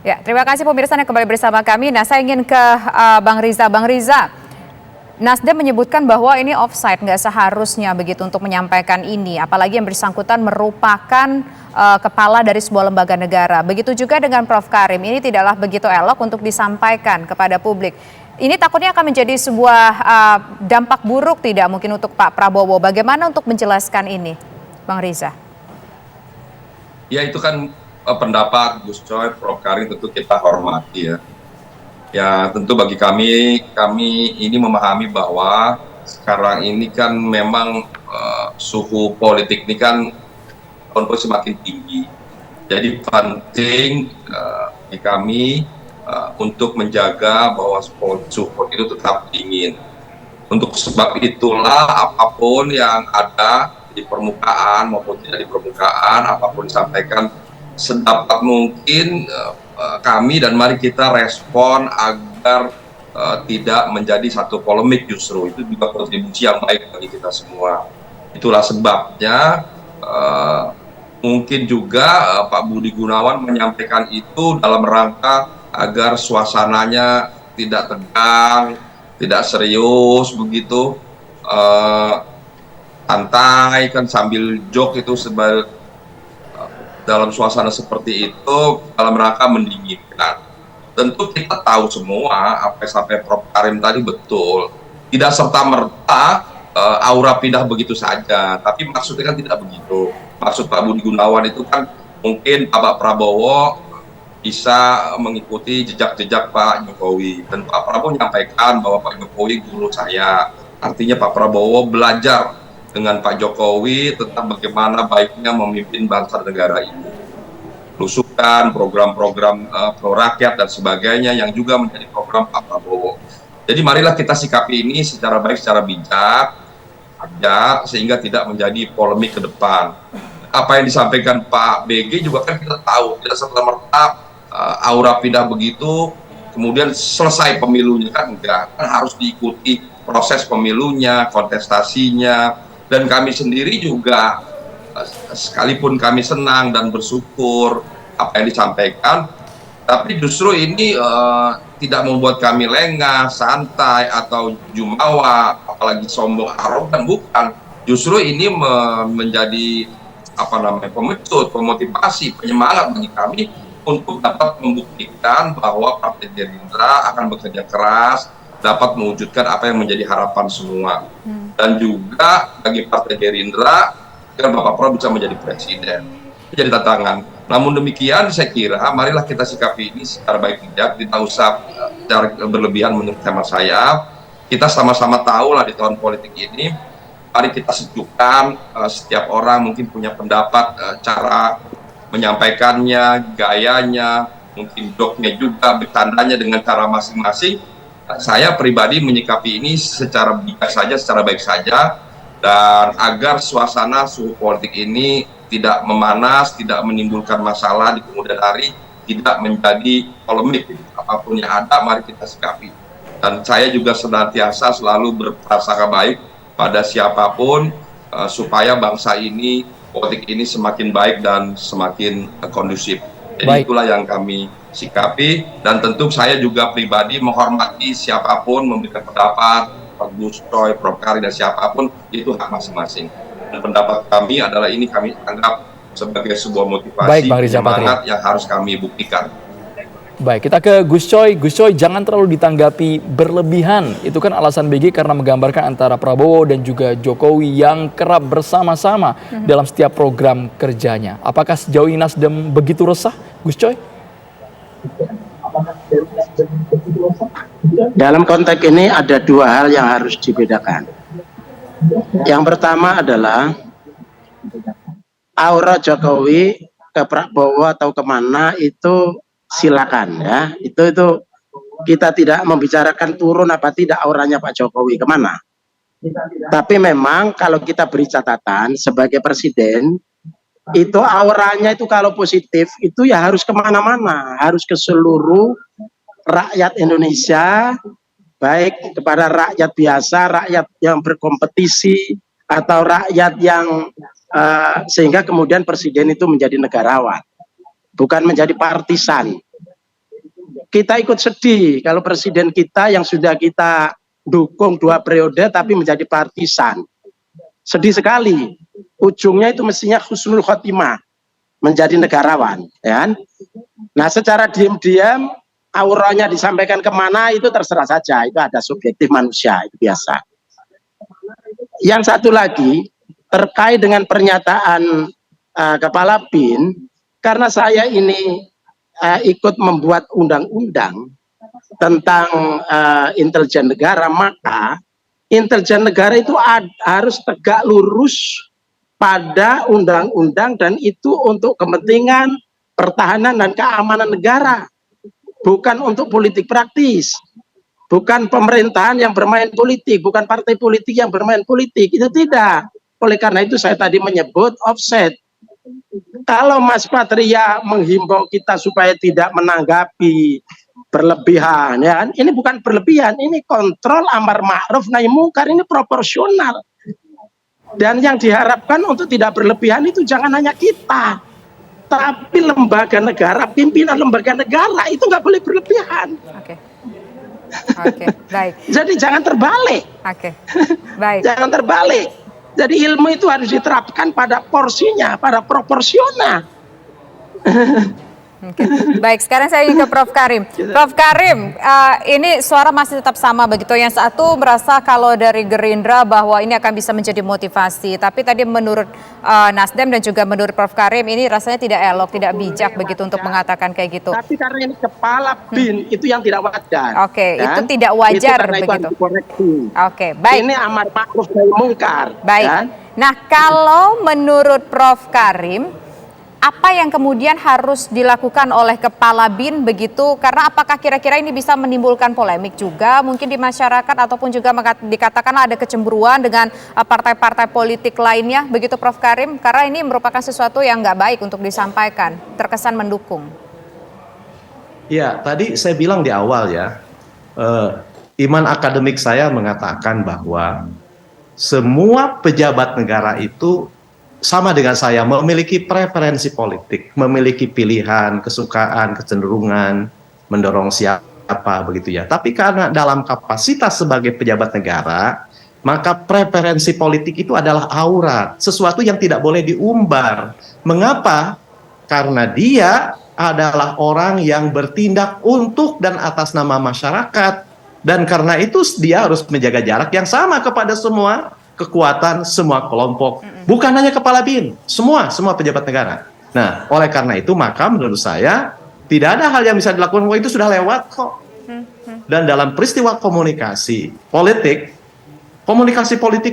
Ya, terima kasih pemirsa yang kembali bersama kami. Nah, saya ingin ke Bang Riza. Bang Riza, Nasdem menyebutkan bahwa ini offside, nggak seharusnya begitu untuk menyampaikan ini. Apalagi yang bersangkutan merupakan kepala dari sebuah lembaga negara. Begitu juga dengan Prof. Karim, ini tidaklah begitu elok untuk disampaikan kepada publik. Ini takutnya akan menjadi sebuah dampak buruk tidak mungkin untuk Pak Prabowo. Bagaimana untuk menjelaskan ini, Bang Riza? Ya itu kan pendapat Gus Coy, Prof. Karim tentu kita hormati ya. Ya tentu bagi kami ini memahami bahwa sekarang ini kan memang suhu politik ini kan tahun semakin tinggi. Jadi penting bagi kami untuk menjaga bahwa suhu itu tetap dingin. Untuk sebab itulah apapun yang ada di permukaan maupun tidak di permukaan, apapun disampaikan sedapat mungkin kami dan mari kita respon agar tidak menjadi satu polemik, justru itu juga kontribusi yang baik bagi kita semua. Itulah sebabnya mungkin juga Pak Budi Gunawan menyampaikan itu dalam rangka agar suasananya tidak tegang, tidak serius begitu, santai kan sambil joke itu dalam suasana seperti itu dalam rangka mendinginkan. Tentu kita tahu semua apa yang sampai Prof. Karim tadi betul, tidak serta-merta aura pindah begitu saja, tapi maksudnya kan tidak begitu. Maksud Pak Budi Gunawan itu kan mungkin Pak Prabowo bisa mengikuti jejak-jejak Pak Jokowi. Dan Pak Prabowo menyampaikan bahwa Pak Jokowi guru saya. Artinya Pak Prabowo belajar dengan Pak Jokowi tentang bagaimana baiknya memimpin bangsa dan negara ini. Belusukan, program-program pro rakyat dan sebagainya yang juga menjadi program Pak Prabowo. Jadi marilah kita sikapi ini secara baik, secara bijak, aja sehingga tidak menjadi polemik ke depan. Apa yang disampaikan Pak BG juga kan kita tahu tidak serta-merta aura pindah begitu kemudian selesai pemilunya, kan enggak, kan harus diikuti proses pemilunya, kontestasinya. Dan kami sendiri juga sekalipun kami senang dan bersyukur apa yang disampaikan, tapi justru ini tidak membuat kami lengah, santai atau jumawa, apalagi sombong, arogan, bukan. Justru ini menjadi pemecut, pemotivasi, penyemangat bagi kami untuk dapat membuktikan bahwa Partai Gerindra akan bekerja keras, dapat mewujudkan apa yang menjadi harapan semua. Dan juga bagi Partai Gerindra, agar Bapak Prabowo bisa menjadi presiden. Itu jadi tantangan. Namun demikian, saya kira marilah kita sikapi ini secara baik bijak, tidak usah secara berlebihan menurut hemat saya. Kita sama-sama tahu lah di tahun politik ini, mari kita sejukkan, setiap orang mungkin punya pendapat, cara menyampaikannya, gayanya, mungkin joknya juga, bercandanya dengan cara masing-masing. Saya pribadi menyikapi ini secara bijak saja, secara baik saja, dan agar suasana suhu politik ini tidak memanas, tidak menimbulkan masalah di kemudian hari, tidak menjadi polemik. Apapun yang ada, mari kita sikapi. Dan saya juga senantiasa selalu berprasangka baik pada siapapun, supaya bangsa ini, politik ini semakin baik dan semakin kondusif. Jadi itulah yang kami sikapi, dan tentu saya juga pribadi menghormati siapapun memberikan pendapat, Pak Gus Coy, Prof. Karim, dan siapapun, itu hak masing-masing. Dan pendapat kami adalah ini kami anggap sebagai sebuah motivasi, semangat yang harus kami buktikan. Baik, kita ke Gus Coy. Gus Coy, jangan terlalu ditanggapi berlebihan. Itu kan alasan BG karena menggambarkan antara Prabowo dan juga Jokowi yang kerap bersama-sama dalam setiap program kerjanya. Apakah sejauh ini Nasdem begitu resah, Gus Coy? Dalam konteks ini ada dua hal yang harus dibedakan. Yang pertama adalah aura Jokowi ke Prabowo atau kemana itu silakan ya, itu kita tidak membicarakan turun apa tidak auranya Pak Jokowi kemana. Tapi memang kalau kita beri catatan sebagai presiden, itu auranya itu kalau positif itu ya harus kemana-mana, harus ke seluruh rakyat Indonesia, baik kepada rakyat biasa, rakyat yang berkompetisi, atau rakyat yang sehingga kemudian presiden itu menjadi negarawan, bukan menjadi partisan. kita ikut sedih kalau presiden kita yang sudah kita dukung 2 periode tapi menjadi partisan. Sedih sekali. Ujungnya itu mestinya husnul khotimah, menjadi negarawan, ya kan? Nah, secara diam-diam auranya disampaikan kemana itu terserah saja, itu ada subjektif manusia, itu biasa. Yang satu lagi terkait dengan pernyataan Kepala BIN, karena saya ini ikut membuat undang-undang tentang intelijen negara, maka intelijen negara itu harus tegak lurus pada undang-undang dan itu untuk kepentingan pertahanan dan keamanan negara, bukan untuk politik praktis, bukan pemerintahan yang bermain politik, bukan partai politik yang bermain politik, itu tidak. Oleh karena itu saya tadi menyebut offset. Kalau Mas Patria menghimbau kita supaya tidak menanggapi berlebihan, ya kan? Ini bukan berlebihan, ini kontrol amar ma'ruf nahi mungkar, ini proporsional. Dan yang diharapkan untuk tidak berlebihan itu jangan hanya kita, tapi lembaga negara, pimpinan lembaga negara itu nggak boleh berlebihan. Oke. Oke, baik. Jadi jangan terbalik. Oke, baik. Jangan terbalik. Jadi ilmu itu harus diterapkan pada porsinya, pada proporsional. Oke. Baik, sekarang saya ingin ke Prof. Karim. Prof. Karim, ini suara masih tetap sama begitu. Yang satu merasa kalau dari Gerindra bahwa ini akan bisa menjadi motivasi. Tapi tadi menurut Nasdem dan juga menurut Prof. Karim ini rasanya tidak elok, tidak bijak begitu untuk mengatakan kayak gitu. Tapi karena ini Kepala BIN itu yang tidak wajar. Oke, kan? itu tidak wajar itu begitu. Itu dikoreksi. Oke, baik. Ini amar ma'ruf nahi mungkar. Baik. Kan? Nah, kalau menurut Prof. Karim, apa yang kemudian harus dilakukan oleh Kepala BIN begitu? Karena apakah kira-kira ini bisa menimbulkan polemik juga mungkin di masyarakat ataupun juga dikatakan ada kecemburuan dengan partai-partai politik lainnya begitu Prof. Karim? Karena ini merupakan sesuatu yang nggak baik untuk disampaikan, terkesan mendukung. Ya, tadi saya bilang di awal ya, iman akademik saya mengatakan bahwa semua pejabat negara itu sama dengan saya, memiliki preferensi politik, memiliki pilihan, kesukaan, kecenderungan, mendorong siapa begitu ya. Tapi karena dalam kapasitas sebagai pejabat negara, maka preferensi politik itu adalah aurat, sesuatu yang tidak boleh diumbar. Mengapa? Karena dia adalah orang yang bertindak untuk dan atas nama masyarakat. Dan karena itu dia harus menjaga jarak yang sama kepada semua kekuatan, semua kelompok, bukan hanya Kepala BIN, semua pejabat negara. Nah, oleh karena itu maka menurut saya tidak ada hal yang bisa dilakukan, wah itu sudah lewat kok. Dan dalam peristiwa komunikasi politik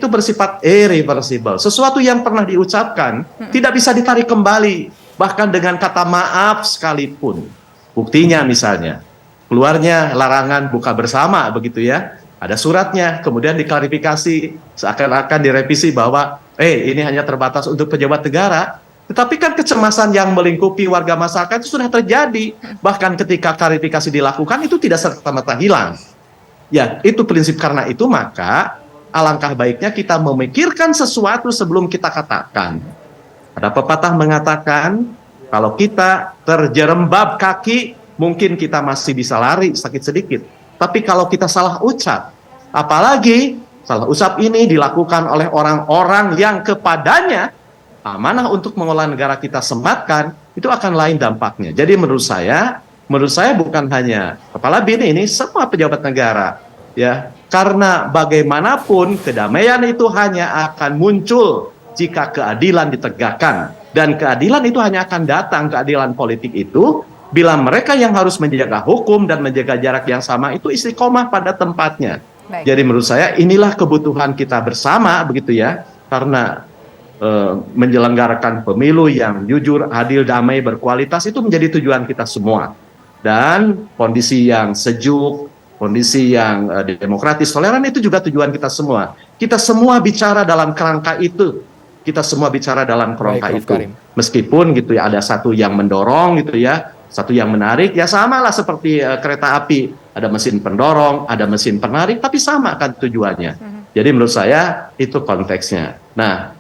itu bersifat irreversible, sesuatu yang pernah diucapkan tidak bisa ditarik kembali, bahkan dengan kata maaf sekalipun. Buktinya misalnya keluarnya larangan buka bersama begitu ya. Ada suratnya, kemudian diklarifikasi, seakan-akan direvisi bahwa ini hanya terbatas untuk pejabat negara. Tetapi kan kecemasan yang melingkupi warga masyarakat itu sudah terjadi. Bahkan ketika klarifikasi dilakukan, itu tidak serta-merta hilang. Ya, itu prinsip. Karena itu maka alangkah baiknya kita memikirkan sesuatu sebelum kita katakan. Ada pepatah mengatakan, kalau kita terjerembab kaki, mungkin kita masih bisa lari sakit sedikit. Tapi kalau kita salah ucap, apalagi salah ucap ini dilakukan oleh orang-orang yang kepadanya amanah untuk mengelola negara kita sematkan, itu akan lain dampaknya. Jadi menurut saya bukan hanya Kepala BIN ini, semua pejabat negara, ya, karena bagaimanapun kedamaian itu hanya akan muncul jika keadilan ditegakkan, dan keadilan itu hanya akan datang, keadilan politik itu bila mereka yang harus menjaga hukum dan menjaga jarak yang sama itu istiqomah pada tempatnya. Baik. Jadi menurut saya inilah kebutuhan kita bersama begitu ya, karena menyelenggarakan pemilu yang jujur, adil, damai, berkualitas itu menjadi tujuan kita semua. Dan kondisi yang sejuk, kondisi yang demokratis, toleran itu juga tujuan kita semua. Kita semua bicara dalam kerangka itu. Kita semua bicara dalam kerangka itu. Meskipun gitu ya ada satu yang mendorong gitu ya, satu yang menarik, ya samalah seperti kereta api. Ada mesin pendorong, ada mesin penarik, tapi sama kan tujuannya. Jadi menurut saya itu konteksnya. Nah,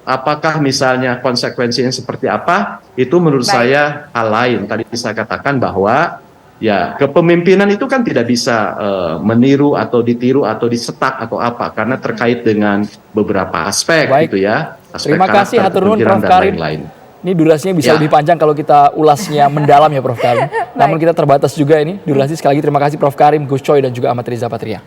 apakah misalnya konsekuensinya seperti apa? Itu menurut saya hal lain. Tadi saya katakan bahwa Ya, kepemimpinan itu kan tidak bisa meniru atau ditiru atau disetak atau apa, karena terkait dengan beberapa aspek Baik. gitu ya. Aspek Terima kasih, karakter, hatur nuhun, kepemimpinan, Prof. dan Karim. lain-lain. Ini durasinya bisa Ya. lebih panjang kalau kita ulasnya mendalam ya Prof. Karim. Namun kita terbatas juga ini durasi. Sekali lagi terima kasih Prof. Karim, Gus Coy, dan juga Ahmad Riza Patria.